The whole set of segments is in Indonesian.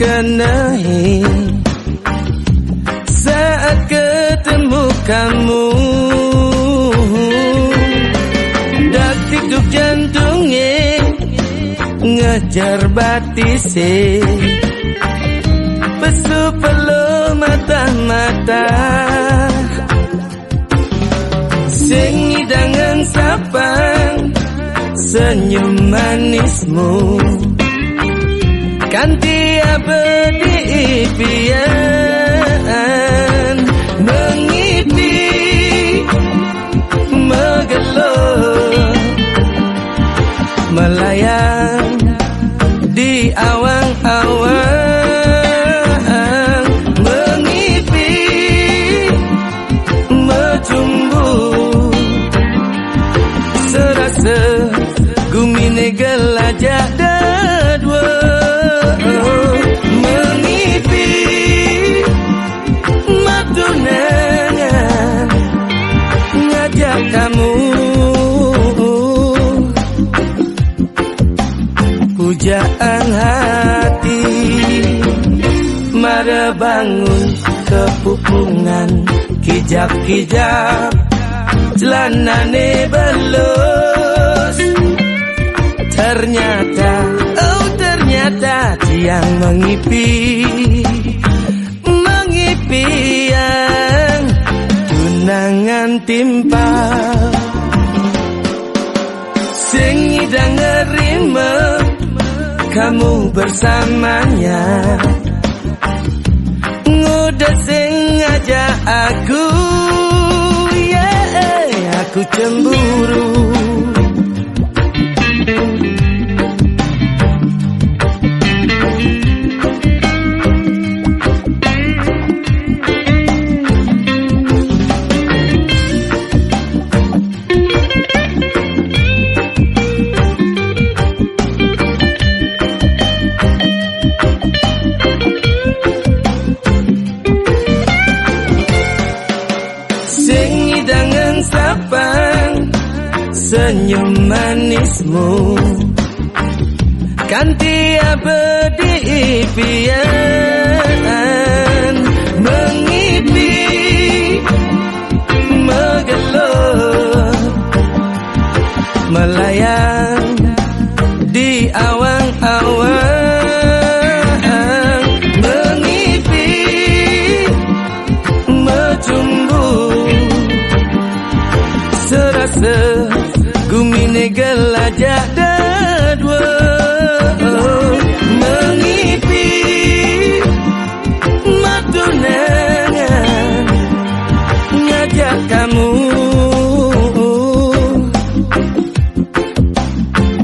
kenai saat ketemu kamu. Detik jantungnya ngejar batise, pesu pelu mata-mata, sing hidangan sapang senyum manismu, kanti abadi impian mengipi menggelar melayang di awang-awang, mengipi menjumbu serasa gumine gelajah dadwa, mengipi matunangan ngajak kamu. Pujaan hati mara bangun kepupungan, kijap-kijap celanane belus. Ternyata, oh ternyata tiang mengipi yang tunangan timpal, sing idang ngerima kamu bersamanya, ngudah sing ngajak aku, yeah, aku cemburu. Senyum manismu kanti abadi impian mengipi menggelar melayang di awang-awang, mengipi menjumbu serasa gumine gelajah dadwa, mengipi matunangan ngajak kamu.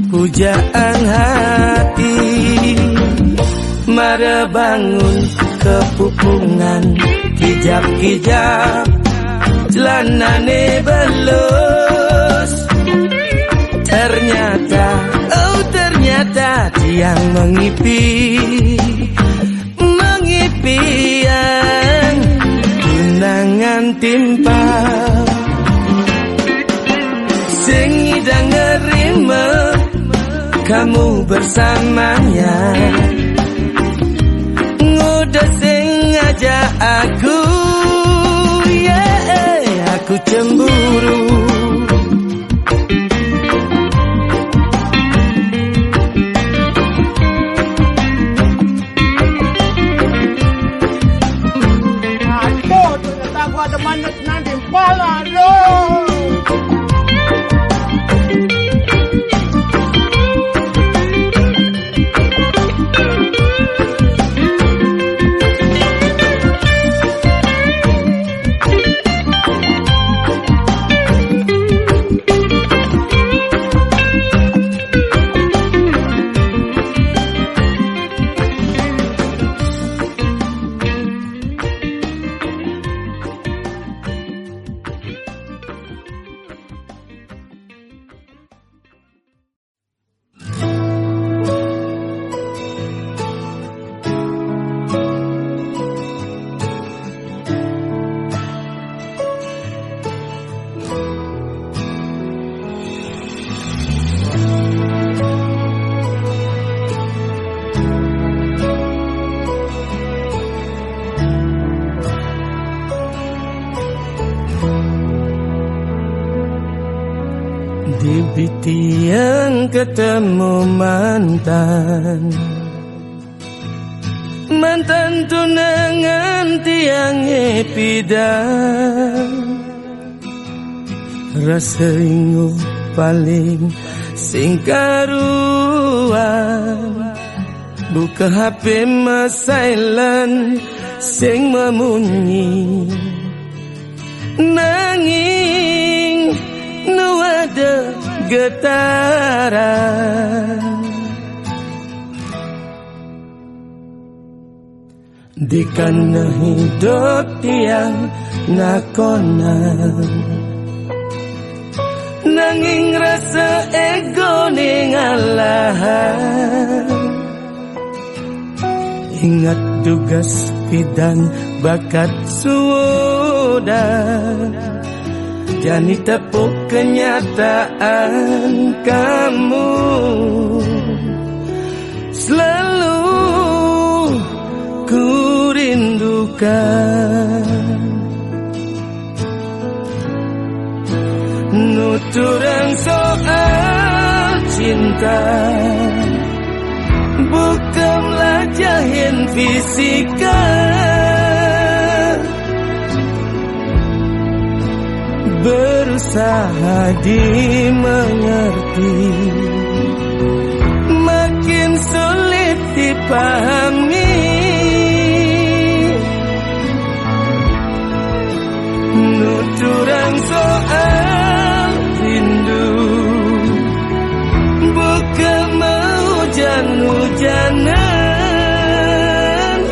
Pujaan hati mara bangun kepupungan, kijap-kijap celanane belus. Ternyata, oh ternyata tiang mengipi yang tunangan timpal, sing idang ngerima kamu bersamanya, ngudah sing ngajak aku, yeah, aku cemburu. Ada manut nanti pala dong. ketemu mantan, mantan tunangan tiang epidan. Rasa ingu paling sing karuan, buka HP silent sing memunyi, nanging nu ada getaran. Di kana hidup tiang nakonan, nanging rasa ego ning alahan. Ingat tugas pidan bakat sudah, jani tepuk kenyataan kamu. Selalu ku rindukan, nuturang soal cinta, bukanlah jahil fisika. Berusaha dimengerti, makin sulit dipahami. Nuturang soal rindu, bukan mau hujan-hujanan.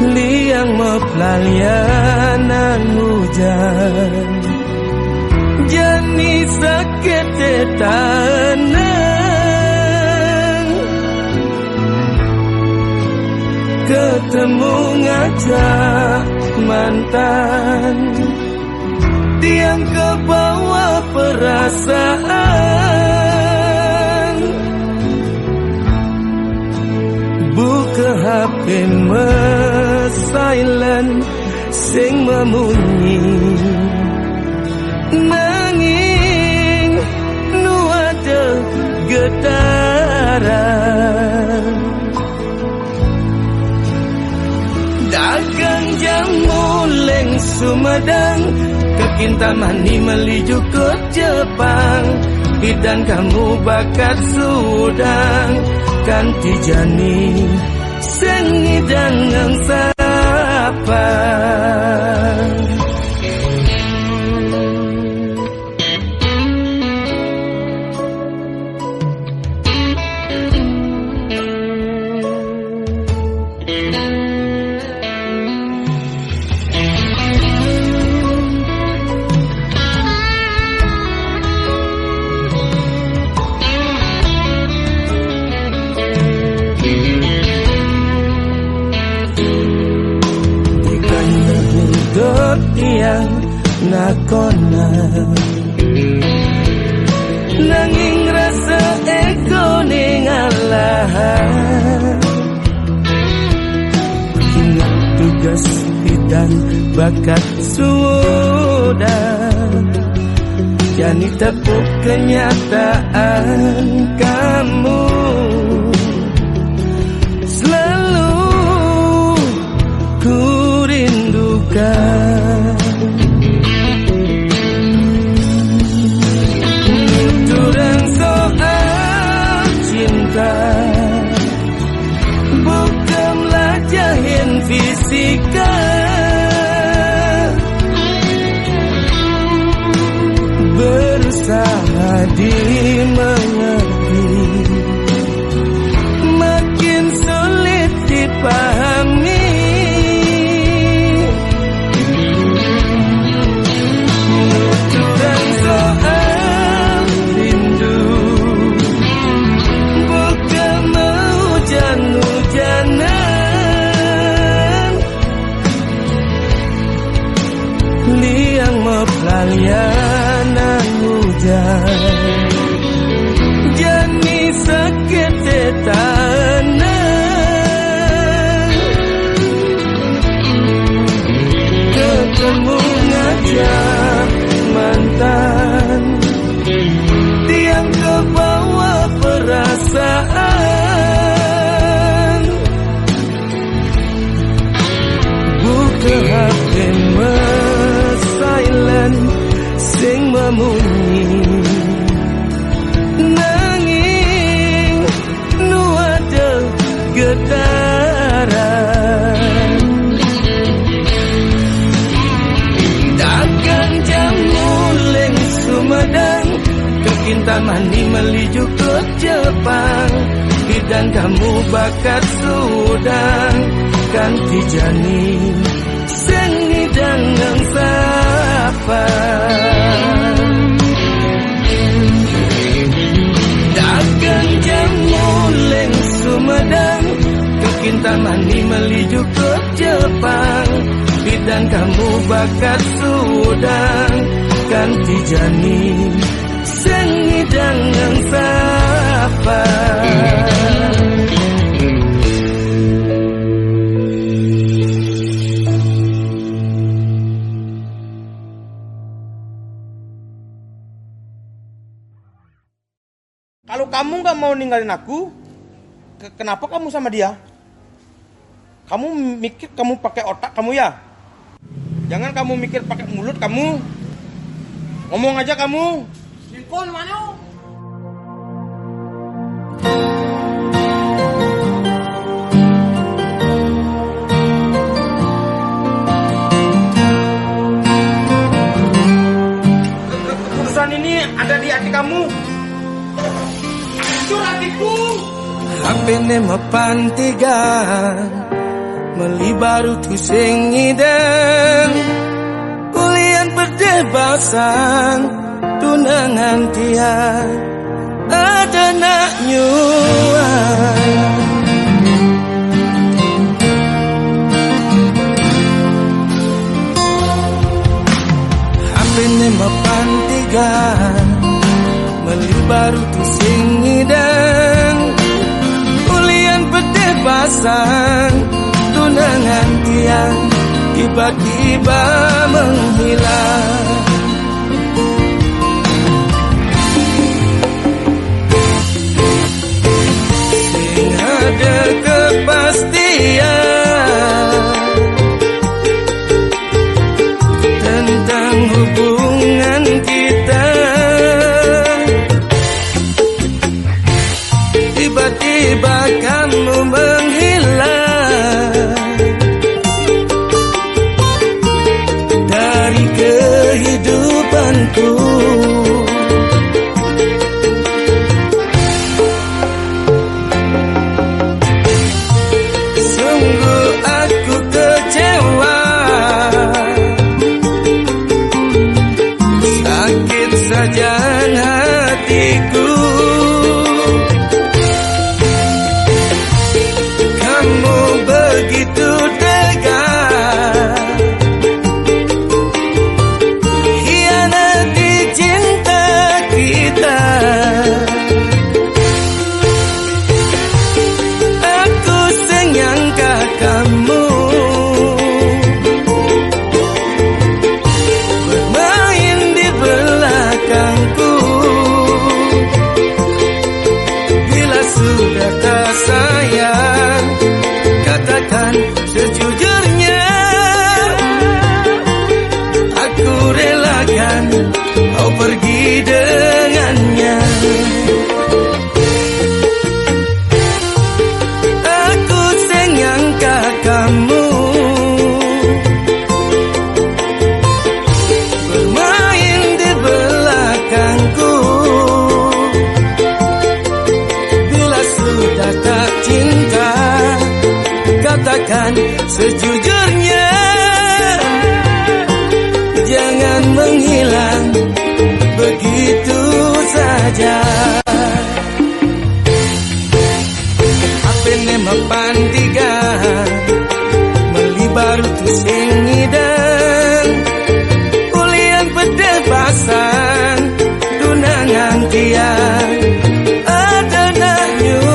Liang mepelalianan hujan, jani sakit tahanan. Ketemu ngajak mantan, tiang ke bawah perasaan. Buka HP silent sing memunyi, nanging nu ada getaran. Dagang jamu leng Sumedang, ke Kintamani meliju ke Jepang. Bidan kamu bakat sudang, kanti jani sengidang yang sapa. Yang nakonan, nanging rasa ego ning alahan. Ingat tugas bidan bakat sudah, jani tepuk kenyataan kamu. Selalu ku rindukan, nuturang soal cinta, bukanlah jahil fisika. Berusaha dimengerti, makin sulit dipahami. Jepang, bidan kamu bakat sudang, ganti jani sengi dengan sapa. Dagang jamu leng Sumedang, kekintan mani meliju ke Jepang, bidan kamu bakat sudang, ganti jani sengi dengan sapa. Kalau kamu gak mau ninggalin aku, kenapa kamu sama dia? Kamu mikir kamu pakai otak kamu ya? Jangan kamu mikir pakai mulut kamu. Ngomong aja kamu. Simpon mana? Keputusan ini ada di hati kamu. Jujur hatiku. HP ne mapantigan, meli baru tu sing ngideng, ulian perdebasan, tunangan tiang, ada nak nyuan. HP ne mapantigan, meli baru tu sing ngideng, ulian perdebasan, tunangan tiang, tiba-tiba menghilang. Sing ada kepastian tentang hubungan kita, tiba-tiba kamu menghilang dari kehidupanku. Sungguh aku kecewa, sakit saja hatiku. Kamu begitu tega, hianati cinta kita. Aku senyangka kamu bermain di belakangku. Bila sudah tak sayang, katakan sejujurnya, aku relakan kau pergi dengannya. Aku senyangka kamu bermain di belakangku. Bila sudah tak cinta, katakan sejujurnya, jangan menghilang begitu saja. HP ne mapantigan, meli baru tu sing ngideng, ulian perdebasan, tunangan tiang, ada nak nyuan.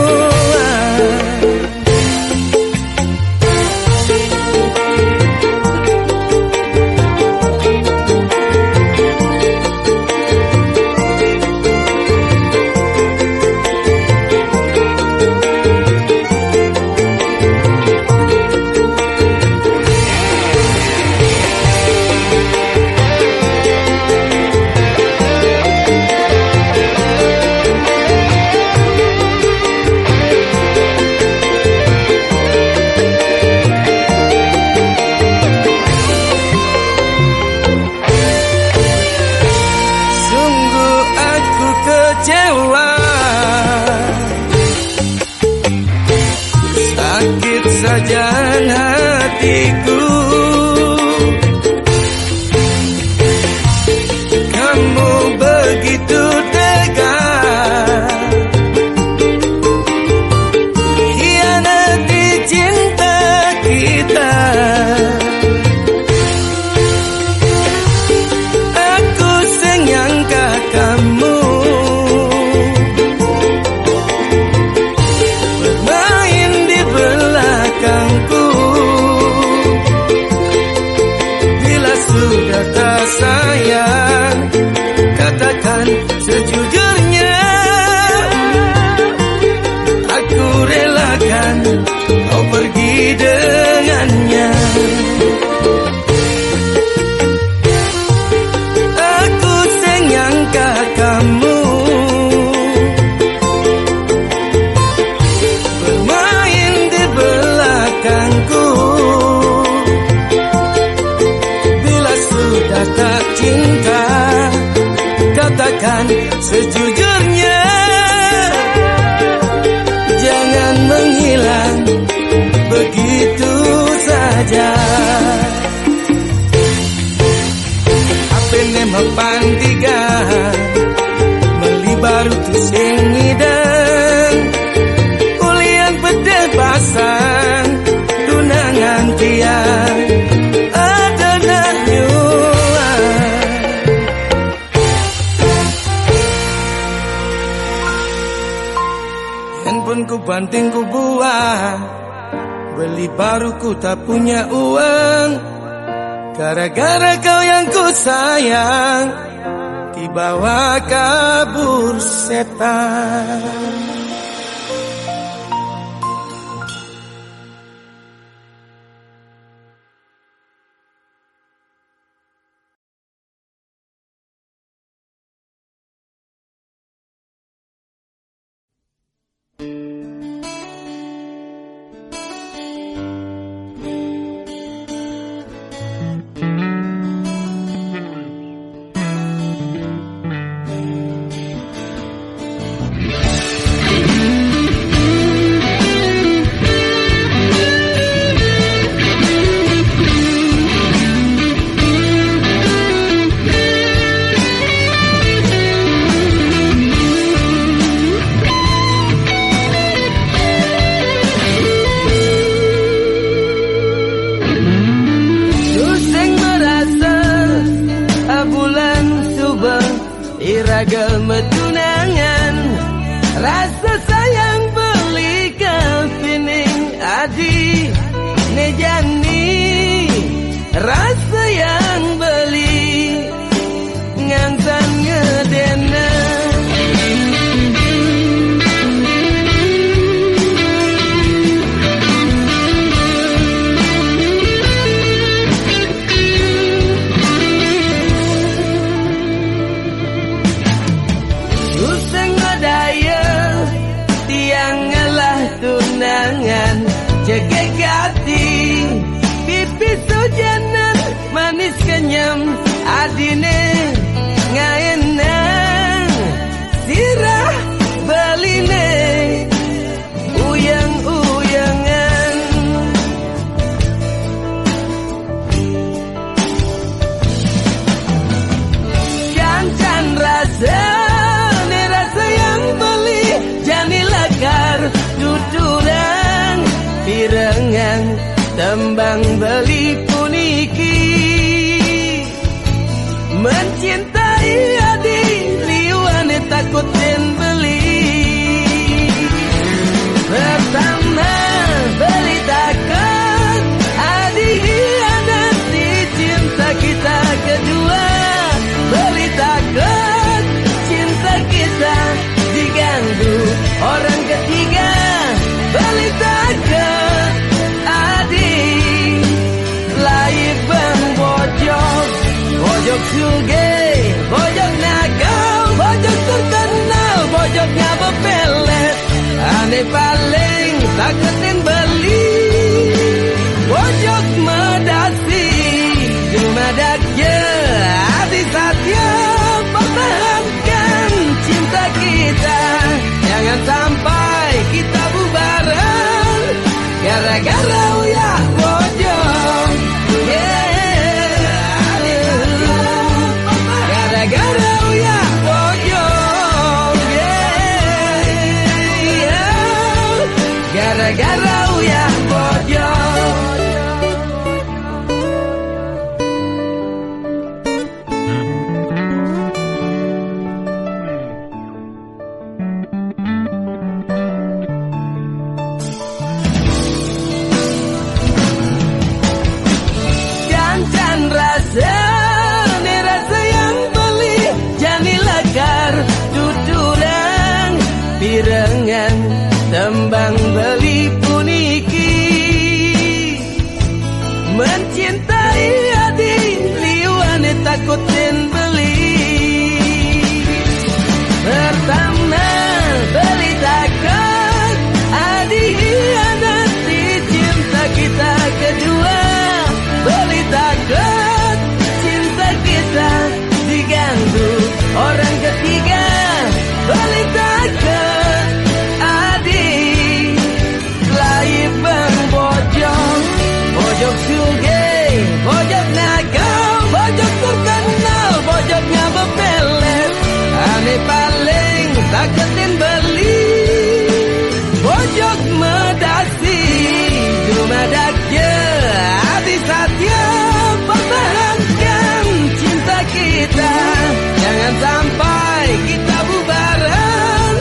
pujaan hatiku. Kamu begitu tegar, hianati cinta kita. Aku senyangka kamu bermain di belakangku. Bila sudah tak sayang, katakan sejujurnya. Aku relakan kau pergi dengannya. Aku senyangka kamu bermain di belakangku. Bila sudah tak cinta, katakan sejujurnya. Jangan menghilang begitu saja. Apene mapantiga melibaru tu sing ngidang, ulian pedeh pasang tunangan tiang ada nanyuan. Handphone ku banting ku buang, beli baru ku tak punya uang. Gara-gara kau yang ku sayang, dibawa kabur setan. Iraga metunangan, rasa sayang beli kepining adi nejani. Rasa yang beli ngangsan ngedena. Jegegati pipis hujanan manis kenyam adine ngaenang sirah beline uyang-uyangan. Cancan rasa ne rasa yang beli jani lekar tuturan pirengan tembang beli puniki. Mencintai adi liwane takutin beli. Pertama beli takut adi hianati cinta kita. Kedua beli takut cinta kita diganggu orang ketiga. Beli takut adi laik bang bojok, bojok suge, bojok nakal, bojok terkenal, bojoknya bepelet. Aneh paling takutin beli bojok medasi. Cuma daknya adi satya pertahankan cinta kita. Jangan sampai kita bubaran gara-gara gara-gara uyah bojo. Jangan rasa yang beli jani lakar tuturan pirengan tembang beli puniki mencintai adik liwane takutin beli pertama beli takut adik hianati cinta kita kedua beli takut cinta kita diganggu orang ketiga beli takut adik lain bang bojong bojok sugih bojok nakal bojok terkenal bojoknya bepelet ane paling takutin beli bojok medasi jumadak je adi satya pertahankan cinta kita jangan sampai kita bubaran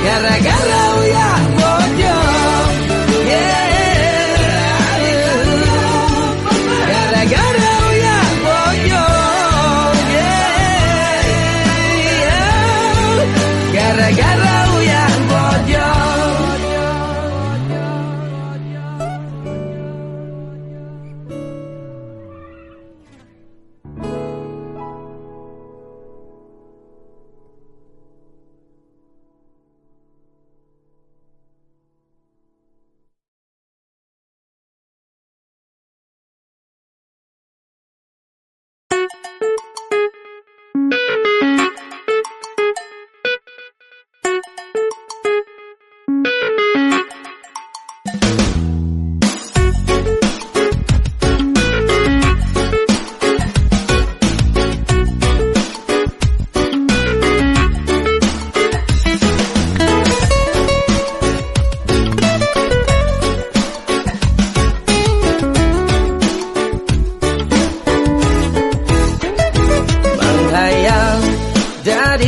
gara-gara uyah bojong gara-gara uyah bojong gara-gara uyah bojong.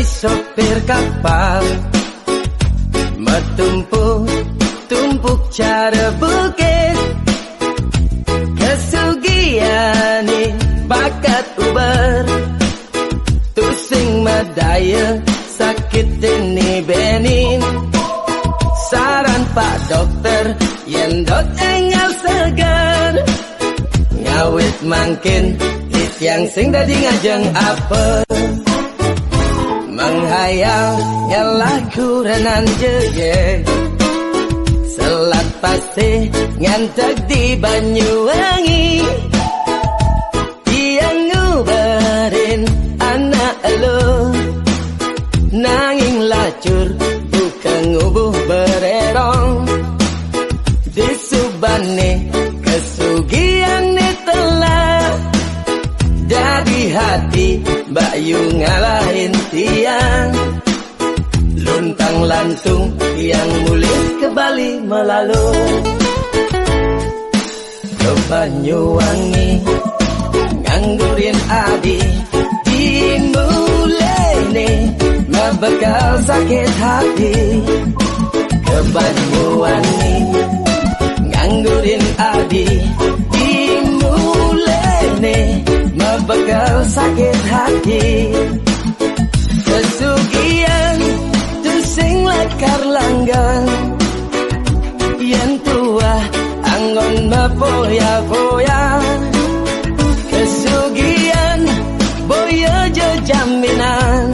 Sopir kapal metumpuk cara bukit kesugian bakat uber tusing madaya sakit ini benin saran pak dokter yen dot engal segar ngawit mangkin yang sing dadi ngajeng apa menghayal nyalah kurenan jeye selat pasti ngantek di Banyuwangi yang ngubarin anak elo nanging lacur bukan ngubuh bererong di Subane kesugian telah dari hati Bayu ngalahin tiang luntang lantung yang mulih ke Bali melalu ke Banyuwangi nganggurin adi dimulene mabekal sakit hati ke Banyuwangi nganggurin adi dimulene mabekal sakit hati kesugian tusing lakar langgang yen tua anggon mapoya-poya kesugian boya jaminan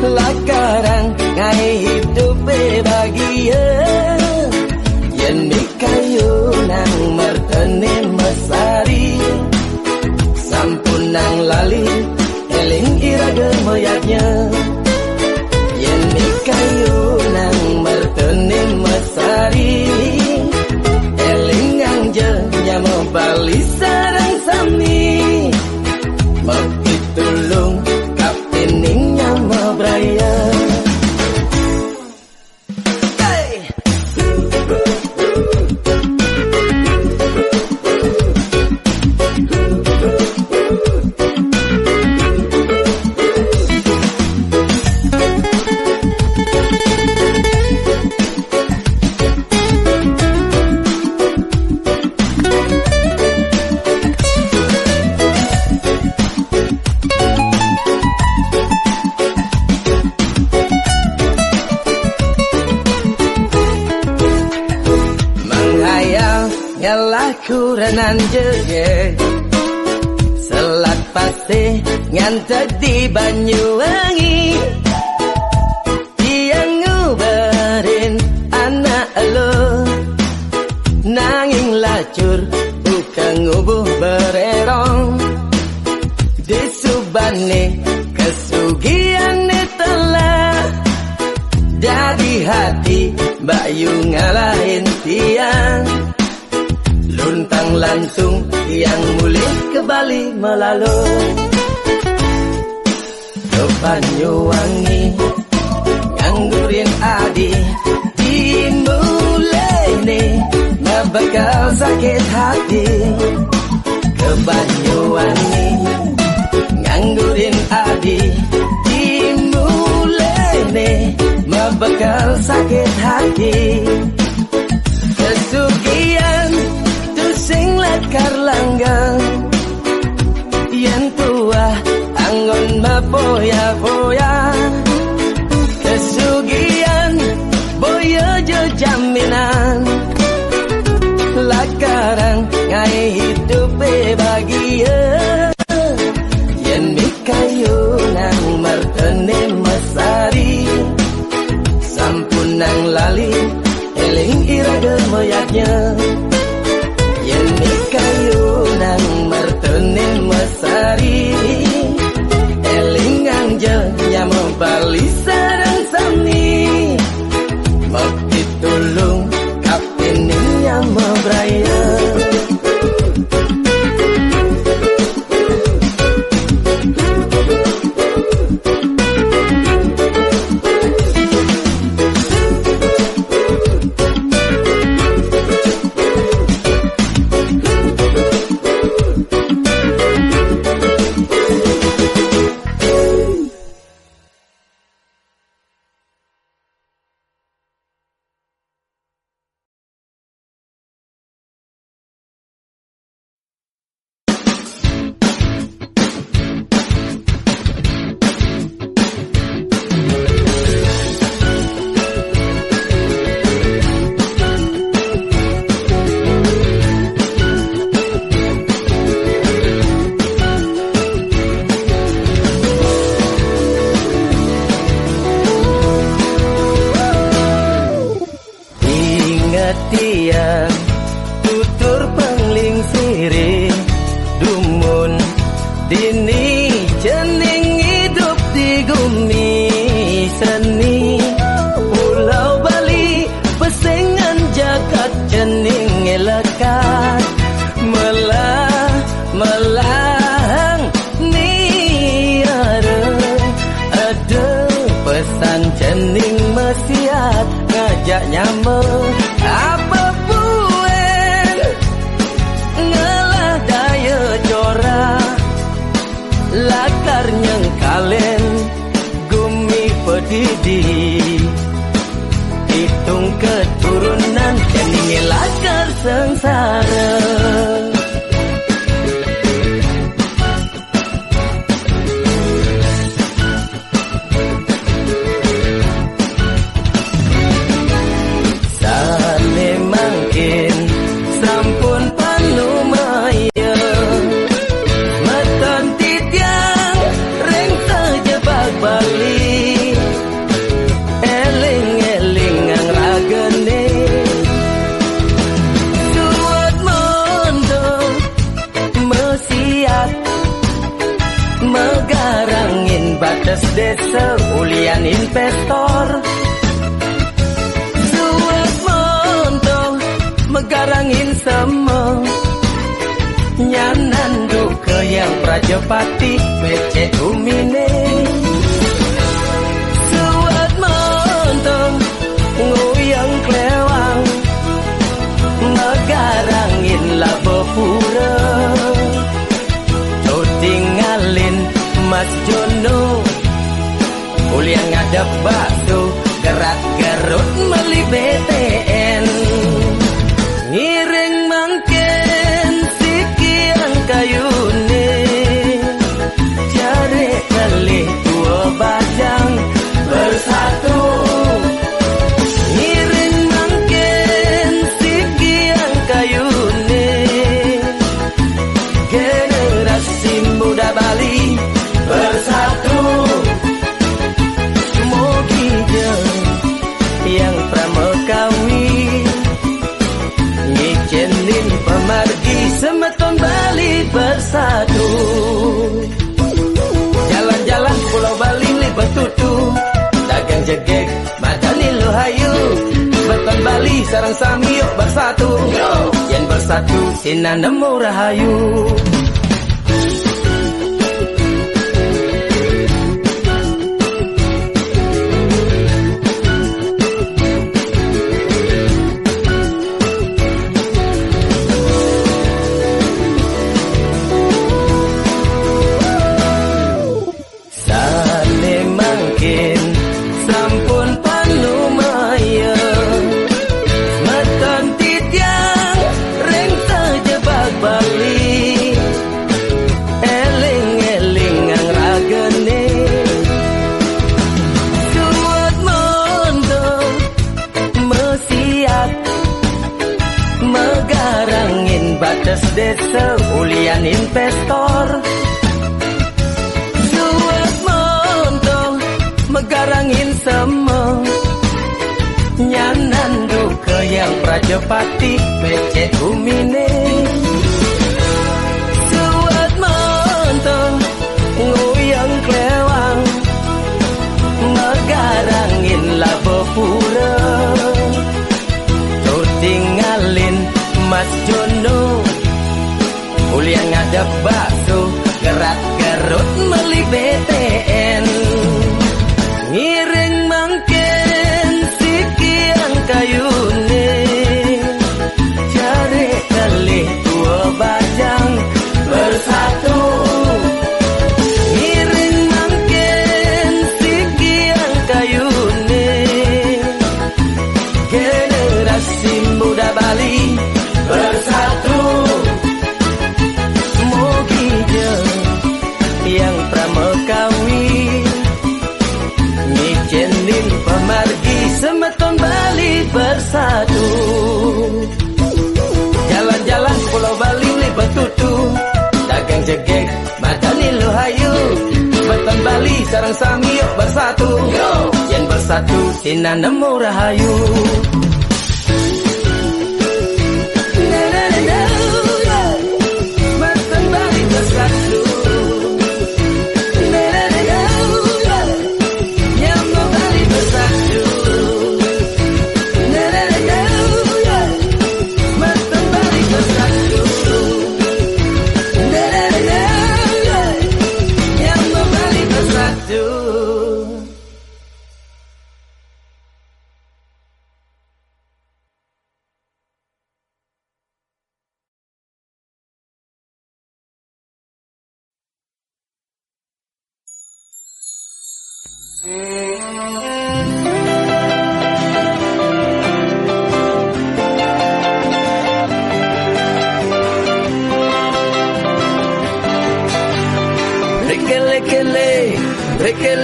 lakaran ngai hidup bahagia yen kayu nang mertene mesari sampun nang lali eling iraga moyaknya yen kayu nang mertene mesari eling nang je kuranan jeje selat pasti ngantek di Banyuwangi yang ngubarin anak lo nanging lacur bukan ngubuh bererong di subane kesugian telah jadi hati Bayu ngalahin tiang luntang lantung yang mulih ke Bali melalu ke Banyuwangi nganggurin adi dimulai nih bakal sakit hati ke Banyuwangi nganggurin adi dimulai nih bakal sakit hati kesugian tu sing lakar langgang yang tua anggon mapoya-poya kesugian boyo jo jaminan lakaran ngai hidup bahagia yen mikayu nang martene mesari sampun nang lali eling iraga moyatnya yen mikayu nang martene mesari eling angel nyamo Bali sareng sami mabdi tulung kaptening nyamo braya hitung keturunan kening lakar sengsara. Sane mangkin sampun panumaya meton titiang reng terjebak Bali. Megarangin batas desa ulian investor suat montong megarangin semua nyanan duka yang Prajapati PC umine suat montong nguyang klewang megarangin labo pura tinggalin Mas Jono uliang ngadep bakso gerak garut meli BTN ngiring mangken sikian kayune jare kali dua bajang bersatu ngiring mangken sikian kayune bersatu. Jalan-jalan Pulau Bali li betutu, dagang jegek madani lo hayu. Beton Bali sareng sami yuk bersatu. Yen bersatu sinan nemu rahayu. Desa ulian investor jual montong megarangin semo nyanan duka yang Prajapati PC umine jual montong nguyang klewang megarangin labo pura tuh tinggalin Mas Jono ulian ngadep bakso, gerak gerut meli BTN. Ngiring mangken sikian kayune, cari kali dua bajang bersatu. Ngiring mangken sikian kayune, generasi muda Bali bersatu. Yang pramekawi ngijenin pemargi semeton Bali bersatu. Jalan-jalan Pulau Bali li betutu, dagang jegek madani lo hayu. Beton Bali sareng sami yuk bersatu. Yen bersatu sinan nemu rahayu. Beton Bali bersatu.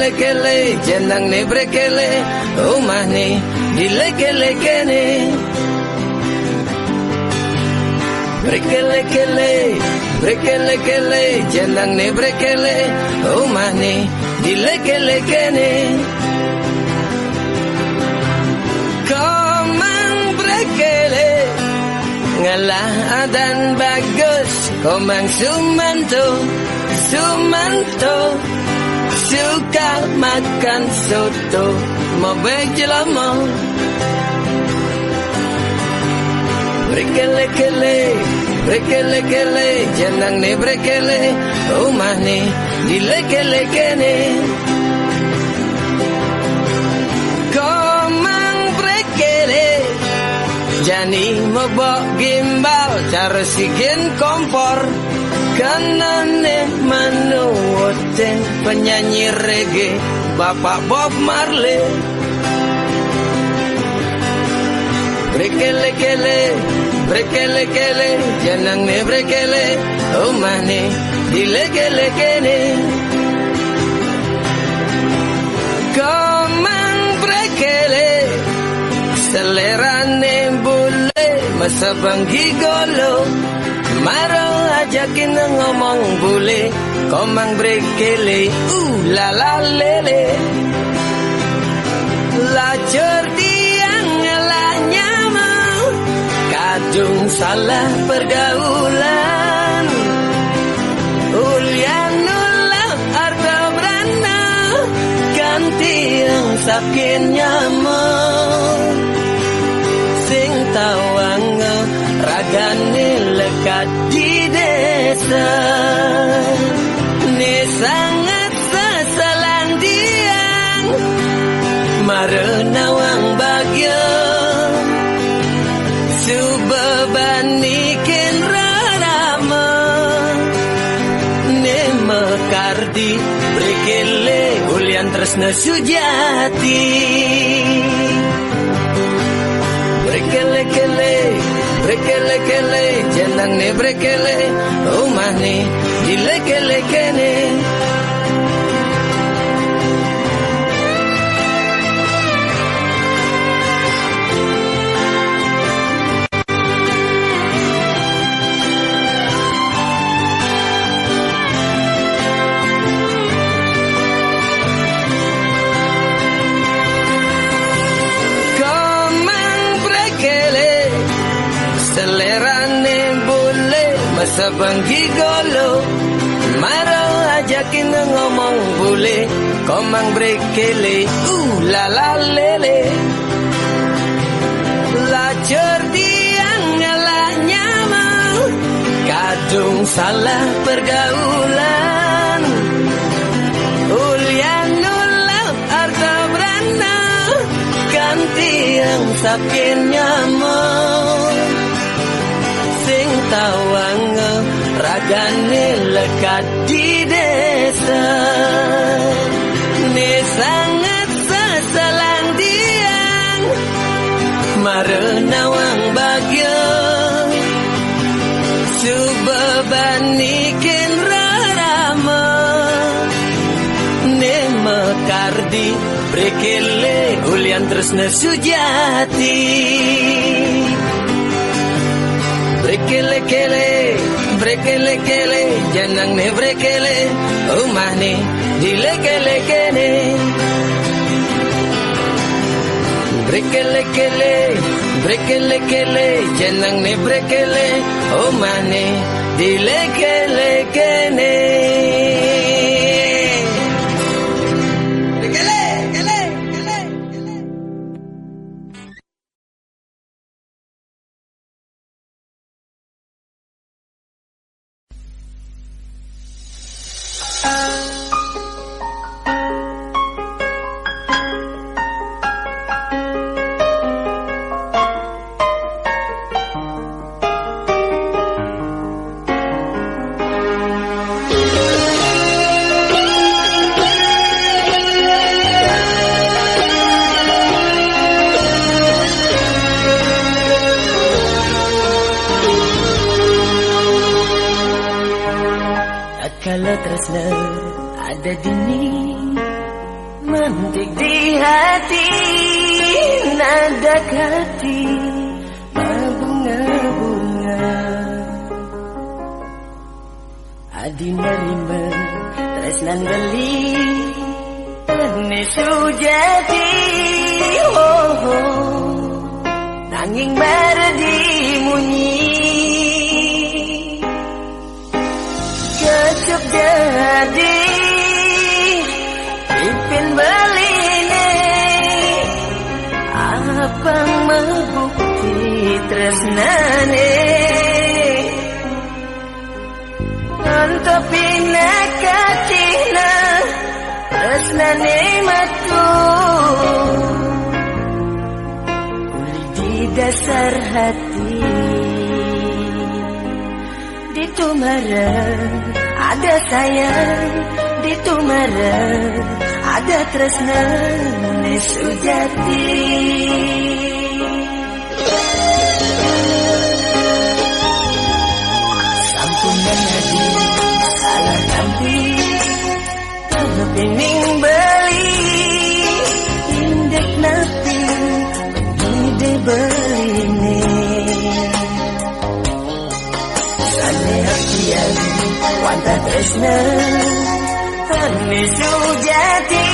Brekele jenang ne brekele omah ne dileke-leke ne brekele jenang ne brekele omah ne dileke-leke ne komang brekele ngalah adan bagus komang Sumanto suka makan soto mau bejelama brekele jenang ne brekele omah ne dileke-leke ne komang brekele jani mebok gimbal cara sigen kompor kanane manuoten penyanyi reggae Bapak Bob Marley. Brekele jenang ne brekele omah ne dileke-leke ne komang brekele selerane bule masa banggi golo maro ajakin ngomong bule komang brekele la la lele lacur tiang ngelanya mau kadung salah pergaulan sakin nyaman sing tawang ragane lekat di desa ne sangat sesalang diang marenawang bagyo subabanikin rarama ne mekardi brekele ulian tresna sujati brekele-kele brekele-kele jenang ne brekele omah ne dileke-lekene Sabang gigolo maro ajakin ngomong boleh komang brekele la la lele lacur tiang ngelaknya mau kadung salah pergaulan ulian nulap arta berana ganti yang sakin nyaman sing tawang ragane lekat di desa ne sangat sesalang diang marenawang bagyo subabanikin rarama ne mekardi brekele ulian tresna sujati brekele-kele brekele-kele janang ne brekele omah ne dileke-lekene brekele-kele brekele-kele janang ne brekele omah ne dileke-lekene kalau tresna ada dini mantik di hati nada hati bunga-bunga adi nerima tresnan beli ne sujati nanging merdi munyi kecep jadi ipin beline abang membukti tresnane nantopi nakatina tresnane matu uli di dasar hati di tumara ada sayang di tumara ada tresna ne sujati sampunan hadi salah tampi kepining beli indek napi ide beline wanta tresna ane sujati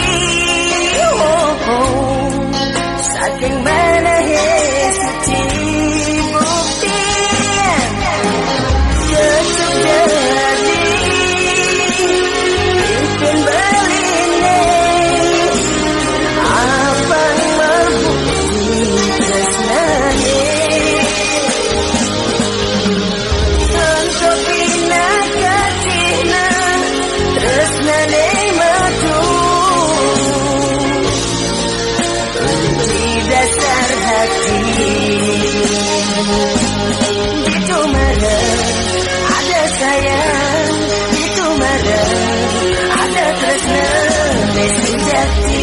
saking mana suci buktian sejadi ipin beline Itu marah ada sayang, itu marah ada tresna sejati.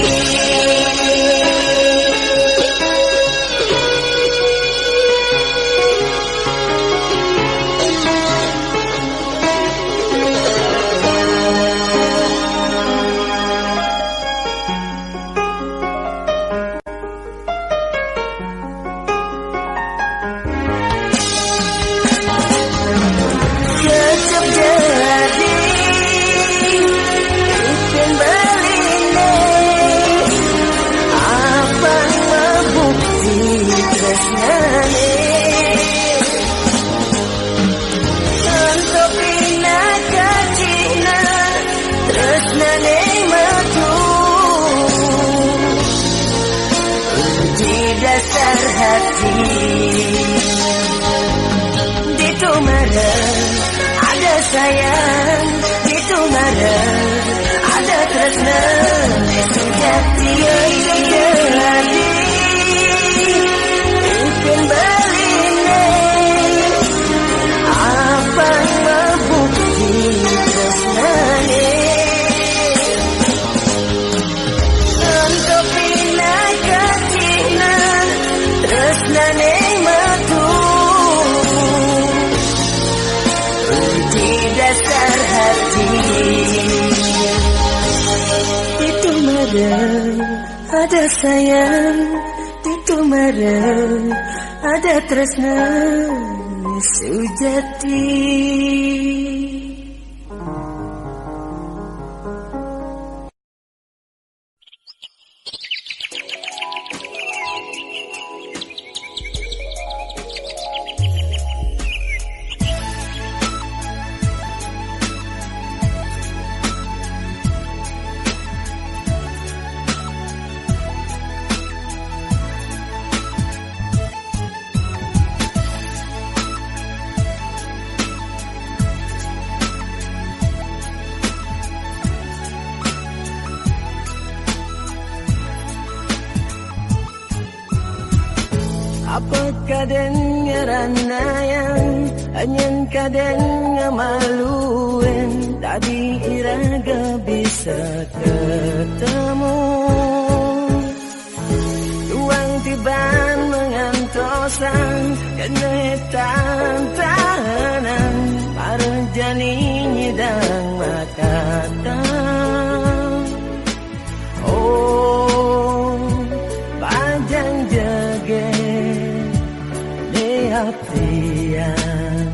Dasar hati itu marah ada sayang, itu marah ada tresna sejati. Jadi bikin beline apa membukti tresnane untuk pinakatina tresnane metu di dasar hati. Itu marah ada sayang, itu marah ada tresna sejati. Apakah dengeran yang hanya kaden ngamaluen tadi iraga bisa ketemu uang tiban mengantosan kena tahanan para jani nyidang makatan. Oh bajang jage hatian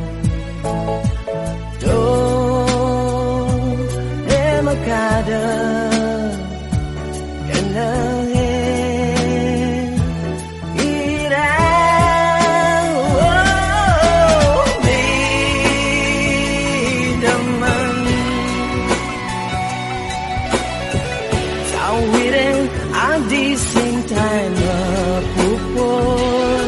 do emakada kena ira bidaman sawiren adi sing time pupur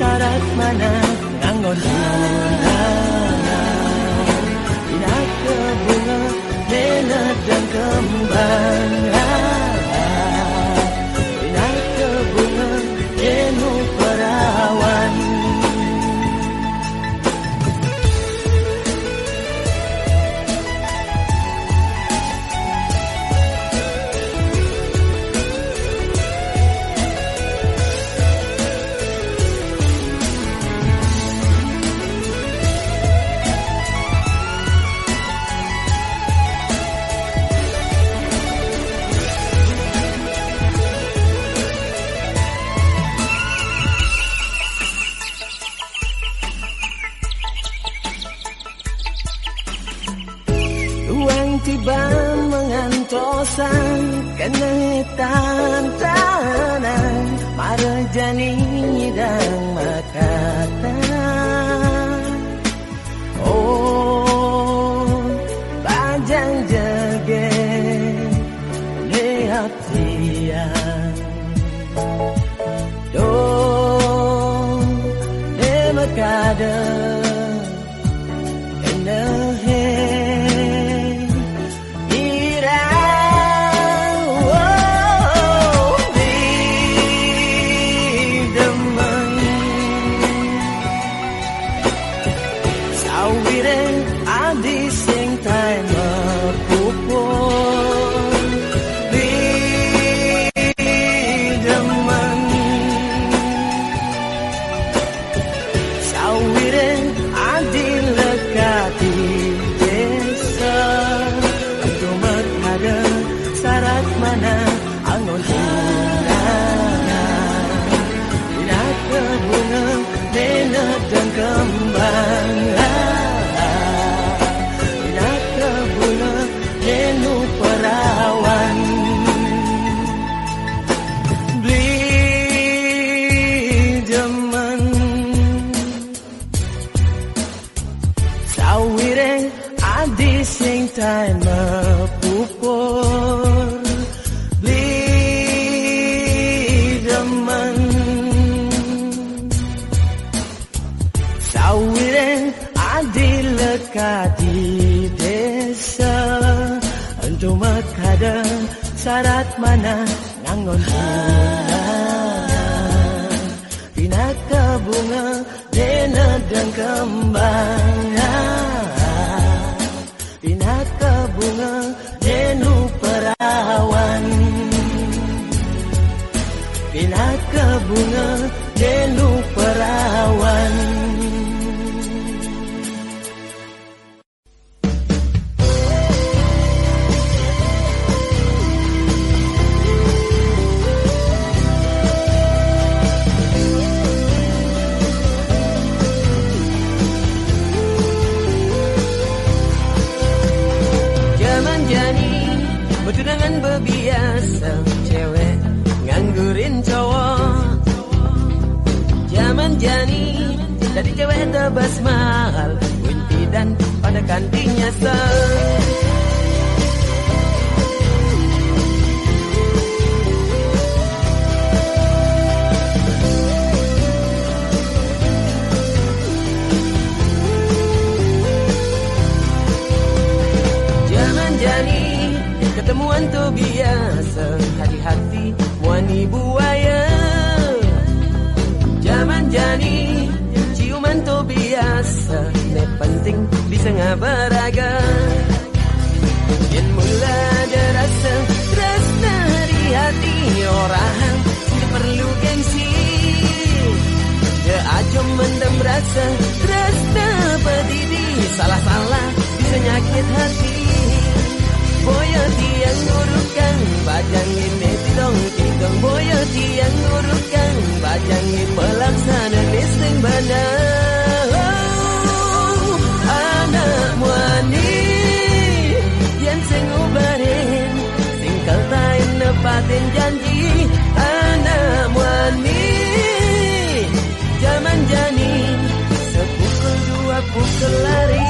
syarat mana nganggon inak ke bunga menet dan kembang inak ke bunga jenuh perawan. Tiba mengantosan kena tantanan para jani nyidang makatan. Oh bajang jage hatian do lekada enehe ira di demen sawire adi sing tae mepupur di demen sawire adi lekati desa untuk menghada syarat mana angon tunana dina kebunga nena dan kembang dina kebunga nenu perawan beli demen sawire adi sing tae mepupur beli demen sawire adi lekati desa untuk makada syarat mana ngangon bina kebunga dena dan kembang bina kebunga denu perawan bina kebunga denu perawan. Zaman jani bertunangan berbiasa cewek nganggurin cowok. Zaman jani jadi cewek tebas mahal winti dan pada kantingnya sel. Zaman jani ketemuan tuh biasa hati-hati wani buaya. Zaman jani ciuman tuh biasa ne penting bisa ngabaraga. Yen mula ada rasa tresna di hati orang perlu gengsi. Dia aja mendem rasa tresna pedidi salah-salah bisa nyakit hati. Boyo tiang ngurukan bajangin netidong tidong. Boyo tiang ngurukan bajangin pelaksana neseng bana. Oh, anak muani yang sing ubarin singkal tain nepatin janji. Anak muani zaman jani sepukul dua pukul lari.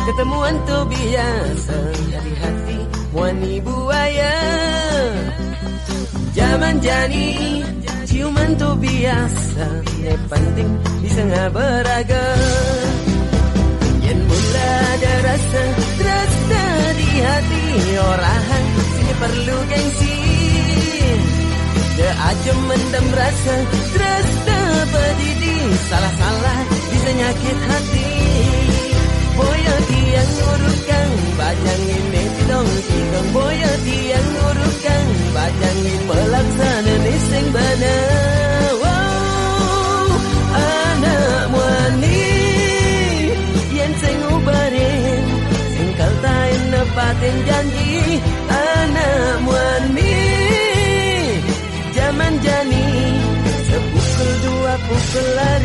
Ketemuan tuh biasa hati-hati wani buaya. Zaman jani ciuman tuh biasa ne penting bisa ngabaraga. Yen mula ada rasa rasa di hati orang sini perlu gengsi. Dia aja mendem rasa rasa pedidi salah-salah bisa nyakit hati. Boyo tiang ngurukan bajangin netidong tidong. Boyo tiang ngurukan bajangin pelaksana neseng bana. Wow, anak muani yen sing ubarin singkal tain nepatin janji. Anak muani zaman jani sepukul dua pukul lari.